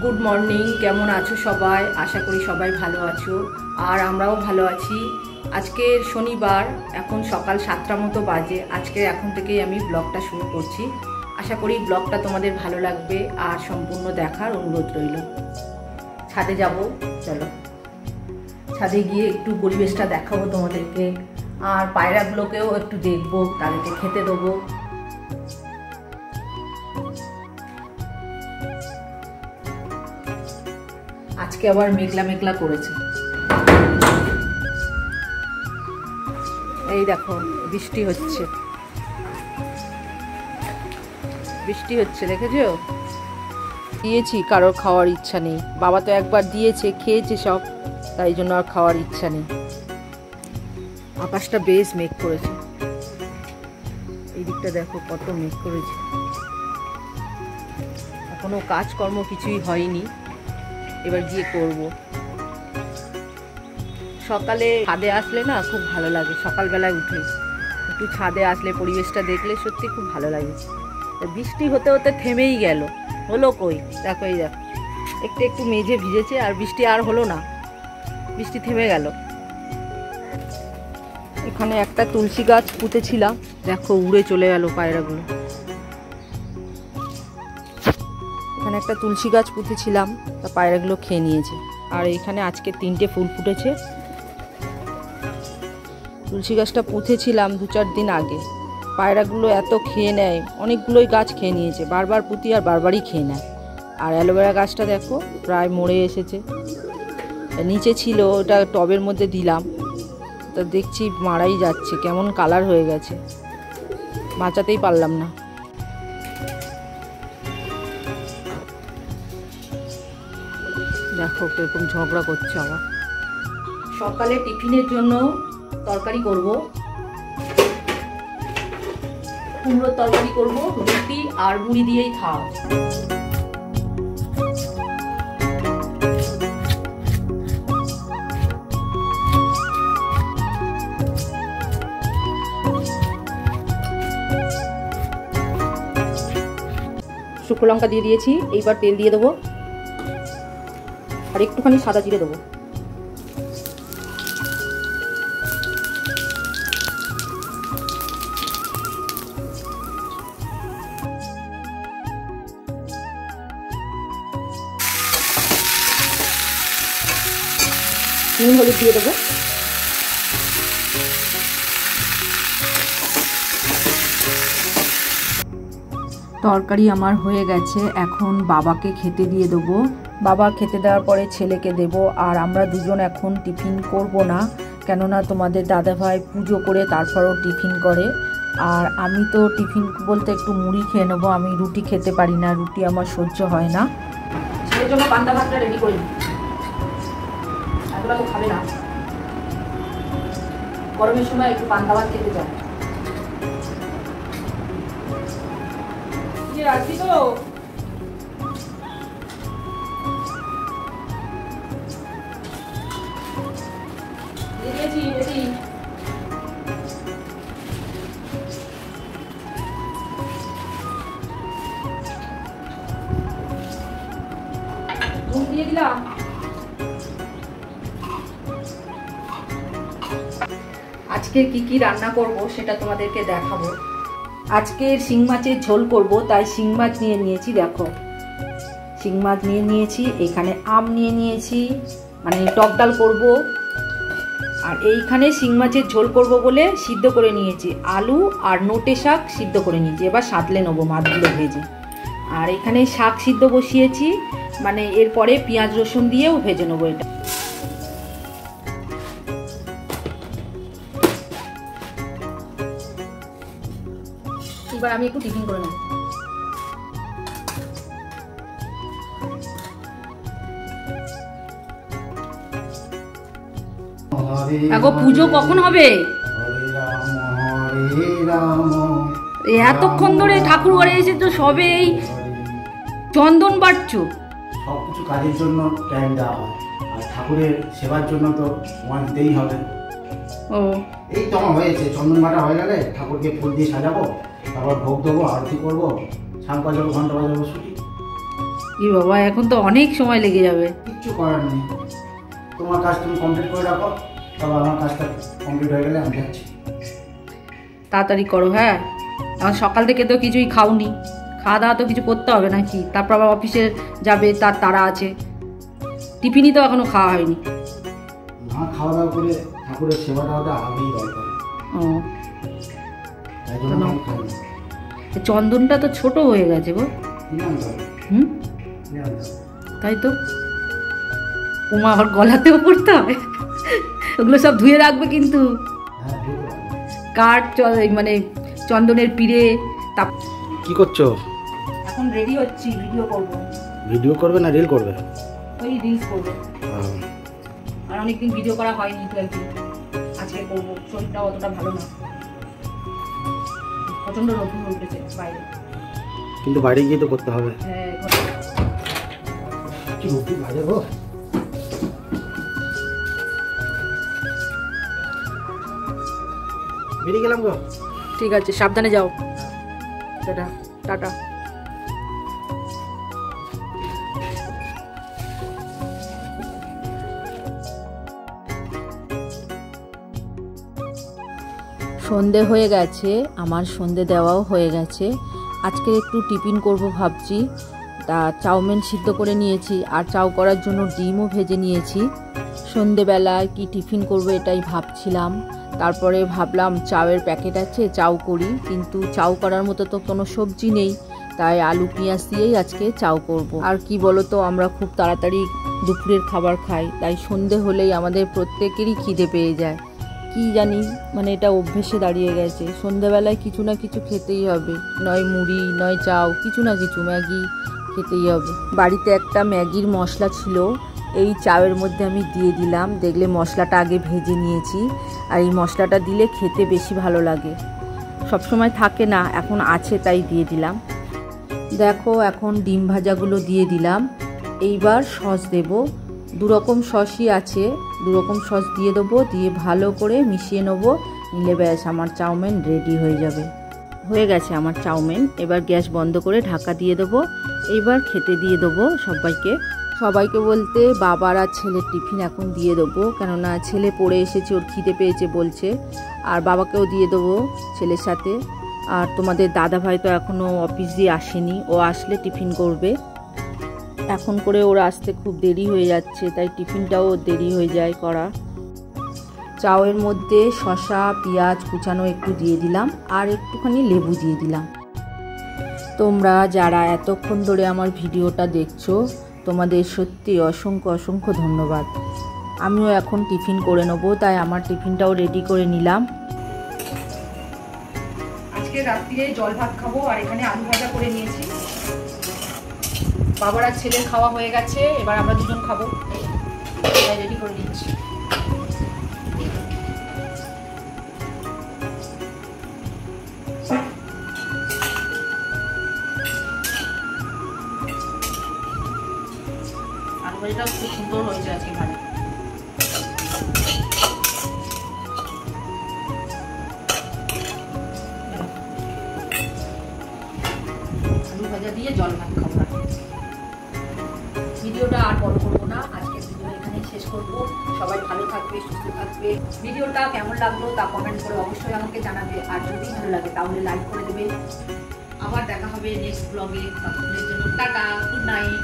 Good morning, কেমন আছো সবাই? আশা করি সবাই ভালো আছো, আর আমরাও ভালো আছি। আজকে শনিবার, এখন সকাল 7টার মতো বাজে। আজকে এখন থেকেই আমি ব্লগটা শুরু করছি। আশা করি ব্লগটা তোমাদের ভালো লাগবে আর সম্পূর্ণ দেখার অনুরোধ রইল। ছাদে যাব, চলো ছাদে গিয়ে একটু পরিবেশটা দেখাবো তোমাদেরকে, আর পায়রাগুলোকেও একটু দেখবো, তাদেরকে খেতে দেবো। আজকে আবার মেঘলা মেঘলা করেছে, এই দেখো বৃষ্টি হচ্ছে, বৃষ্টি হচ্ছে, দেখেছো? দিয়েছি, কারোর খাওয়ার ইচ্ছা নেই। বাবা তো একবার দিয়েছে, খেয়েছে সব, তাই জন্য আর খাওয়ার ইচ্ছা নেই। আকাশটা বেশ মেঘ করেছে, এই দিকটা দেখো কত মেঘ করেছে। এখনো কাজকর্ম কিছুই হয়নি, এবার গিয়ে করব। সকালে ছাদে আসলে না খুব ভালো লাগে, সকালবেলায় উঠে একটু ছাদে আসলে পরিবেশটা দেখলে সত্যি খুব ভালো লাগে। বৃষ্টি হতে হতে থেমেই গেল, হলো কই? দেখো এই দেখো, একটু একটু মেঝে ভিজেছে, আর বৃষ্টি আর হলো না, বৃষ্টি থেমে গেল। এখানে একটা তুলসী গাছ পুঁতেছিলাম, দেখো উড়ে চলে গেল পায়রাগুলো। এখানে একটা তুলসী গাছ পুঁতেছিলাম, তা পায়রাগুলো খেয়ে নিয়েছে। আর এখানে আজকে 3টে ফুল ফুটেছে। তুলসী গাছটা পুঁতেছিলাম 2-4 দিন আগে। পায়রাগুলো এত খেয়ে নেয়, অনেকগুলোই গাছ খেয়ে নিয়েছে। বারবার পুঁতি আর বারবারই খেয়ে নেয়। আর অ্যালোভেরা গাছটা দেখো প্রায় মরে এসেছে, নিচে ছিল, ওটা টবের মধ্যে দিলাম, তা দেখছি মারাই যাচ্ছে, কেমন কালার হয়ে গেছে, বাঁচাতেই পারলাম না। দেখো কিরকম ঝগড়া করছে আবার। সকালে টিফিনের জন্য তরকারি করব, কুমড়োর তরকারি করব, রুটি আর মুড়ি দিয়েই খাওয়া। শুকনো লঙ্কা দিয়ে দিয়েছি, এইবার তেল দিয়ে দেবো, আর একটুখানি সাদা জিরে দেবো। নুন হলুদ দিয়ে দেবো। তরকারি আমার হয়ে গেছে, এখন বাবাকে খেতে দিয়ে দেবো। বাবা খেতে দেওয়ার পরে ছেলেকে দেব। আর আমরা দুজন এখন টিফিন করব না, কেননা তোমাদের দাদাভাই পুজো করে তারপরও টিফিন করে। আর আমি তো টিফিন বলতে একটু মুড়ি খেয়ে নেবো, আমি রুটি খেতে পারি না, রুটি আমার সহ্য হয় না। ছেলের জন্য পান্তা ভাতটা রেডি করি, এগুলো তো খাবে না, গরমের সময় একটু পান্তা ভাত খেতে যায়। রাখছি তো, দিয়েছি রেডি। নুন দিয়ে দিলাম। আজকে কি কি রান্না করব সেটা তোমাদেরকে দেখাবো। আজকে শিং মাছের ঝোল করব, তাই শিং মাছ নিয়ে নিয়েছি, দেখো শিং মাছ নিয়ে নিয়েছি। এখানে আম নিয়ে নিয়েছি, মানে টক ডাল করব। আর এইখানে শিং মাছের ঝোল করব বলে সিদ্ধ করে নিয়েছি আলু আর নোটে শাক সিদ্ধ করে নিয়েছি, এবার সাঁতলে নেবো মাছগুলো ভেজে। আর এখানে শাক সিদ্ধ বসিয়েছি, মানে এরপরে পেঁয়াজ রসুন দিয়েও ভেজে নেবো এটা। এবার আমি একটু টিফিন করে নেব। আগো পুজো কখন হবে? এতক্ষণ ধরে ঠাকুর ঘরে এসে তো সবে এই চন্দন বাড়ছো। সবকিছু কাজের জন্য টাইম দেওয়া হয়, আর ঠাকুরের সেবার জন্য তো সময় দিতেই হবে। ও এই তো আমার হয়েছে, চন্দন বাটা হয়ে গেলে ঠাকুরকে ফুল দিয়ে সাজাবো, তারপর ভোগ দেবো, আরতি করবো, শাঁখ বাজাবো, ঘন্টা বাজাবো, ছুটি। ই বাবা, এখন তো অনেক সময় লেগে যাবে। কিচ্ছু করার নেই, তোমার কাজ তুমি কমপ্লিট করে রাখো, তবে আমার কাজটা কমপ্লিট হয়ে গেলে আমি যাচ্ছি। তাড়াতাড়ি করো। হ্যাঁ, এখন সকাল থেকে তো কিছুই খাওনি, খাওয়া দাওয়া তো কিছু করতে হবে নাকি? তারপর আবার অফিসে যাবে, তার তাড়া আছে। টিফিনই তো এখনো খাওয়া হয়নি। না, খাওয়া দাওয়া করে ঠাকুরের সেবাটা ওটা আগেই দরকার। ও, তাই জন্য আমি খাইনি। চন্দনটা তো ছোট হয়ে গেছে গো। কিনে আনতে হবে, হুম, কিনে আনতে হবে। তাই তো। উমা, আবার গলাতেও পড়তে হবে। ওগুলো সব ধুয়ে রাখবে কিন্তু। হ্যাঁ, ঠিক আছে। কাঠ, মানে চন্দনের পিড়ে। কি করছো? এখন রেডি হচ্ছি, ভিডিও করব। ভিডিও করবে না রিল করবে? ওই রিলস করবো। আর অনেকদিন ভিডিও করা হয়নি, তো একদিন আজকে করবো। শরীরটা অতটা ভালো না, প্রচন্ড রোদ উঠেছে বাইরে। কিন্তু বাইরে গিয়ে তো করতে হবে। হ্যাঁ, কি রুটি ভাজা গো। বেরিয়ে গেলাম গো। ঠিক আছে, সাবধানে যাও। Tata tata. সন্ধে হয়ে গেছে, আমার সন্ধে দেওয়াও হয়ে গেছে। আজকে একটু টিফিন করব ভাবছি। তা চাউমিন সিদ্ধ করে নিয়েছি, আর চাউ করার জন্য ডিমও ভেজে নিয়েছি। সন্ধেবেলায় কি টিফিন করব এটাই ভাবছিলাম। তারপরে ভাবলাম চাউয়ের প্যাকেট আছে, চাউ করি, কিন্তু চাউ করার মতো তো কোনো সবজি নেই, তাই আলু পেঁয়াজ দিয়েই আজকে চাউ করব। আর কি বলো তো, আমরা খুব তাড়াতাড়ি দুপুরের খাবার খাই, তাই সন্ধে হলেই আমাদের প্রত্যেকেরই খিদে পেয়ে যায়। কি জানি, মানে এটা অভ্যেসে দাঁড়িয়ে গেছে, সন্ধেবেলায় কিছু না কিছু খেতেই হবে, নয় মুড়ি নয় চাউ, কিছু না কিছু, ম্যাগি খেতেই হবে। বাড়িতে একটা ম্যাগির মশলা ছিল, এই চাউয়ের মধ্যে আমি দিয়ে দিলাম। দেখলে মশলাটা আগে ভেজে নিয়েছি, আর এই মশলাটা দিলে খেতে বেশি ভালো লাগে। সবসময় থাকে না, এখন আছে তাই দিয়ে দিলাম। দেখো, এখন ডিম ভাজাগুলো দিয়ে দিলাম। এইবার সস দেব, দুরকম সসই আছে, দুরকম সস দিয়ে দেবো, দিয়ে ভালো করে মিশিয়ে নেবো। নিলে ব্যাস আমার চাউমিন রেডি হয়ে যাবে। হয়ে গেছে আমার চাউমিন। এবার গ্যাস বন্ধ করে ঢাকা দিয়ে দেবো। এইবার খেতে দিয়ে দেবো সবাইকে বলতে বাবার আর ছেলের টিফিন এখন দিয়ে দেবো, কেননা ছেলে পড়ে এসেছে, ওর খিদে পেয়েছে বলছে। আর বাবাকেও দিয়ে দেবো ছেলের সাথে। আর তোমাদের দাদা ভাই তো এখনও অফিস দিয়ে আসেনি, ও আসলে টিফিন করবে। এখন করে ওর আসতে খুব দেরি হয়ে যাচ্ছে, তাই টিফিনটাও দেরি হয়ে যায় করা। চাউয়ের মধ্যে শসা পেঁয়াজ কুচানো একটু দিয়ে দিলাম, আর একটুখানি লেবু দিয়ে দিলাম। তোমরা যারা এতক্ষণ ধরে আমার ভিডিওটা দেখছো, তোমাদের সত্যি অসংখ্য অসংখ্য ধন্যবাদ। আমিও এখন টিফিন করে নেবো, তাই আমার টিফিনটাও রেডি করে নিলাম। আজকে রাত্রিরে জল ভাত খাবো, আর এখানে আলু ভাজা করে নিয়েছি। বাবার আর ছেলের খাওয়া হয়ে গেছে, এবার আমরা দুজন খাবো, তাই রেডি করে নিচ্ছি। আলু ভাজাটা খুব সুন্দর হয়েছে আজকে ভালো। আলু ভাজা দিয়ে জল ভাত খাবো। ভিডিওটা আর বড় করবো না, আজকে ভিডিও এখানে শেষ করবো। সবাই ভালো থাকবে, সুস্থ থাকবে। ভিডিওটা কেমন লাগলো তা কমেন্ট করে অবশ্যই আমাকে জানাবে, আর যদি ভালো লাগে তাহলে লাইক করে দেবে। আবার দেখা হবে নেক্সট ব্লগে, ততক্ষণের জন্য টাটা, গুড নাইট।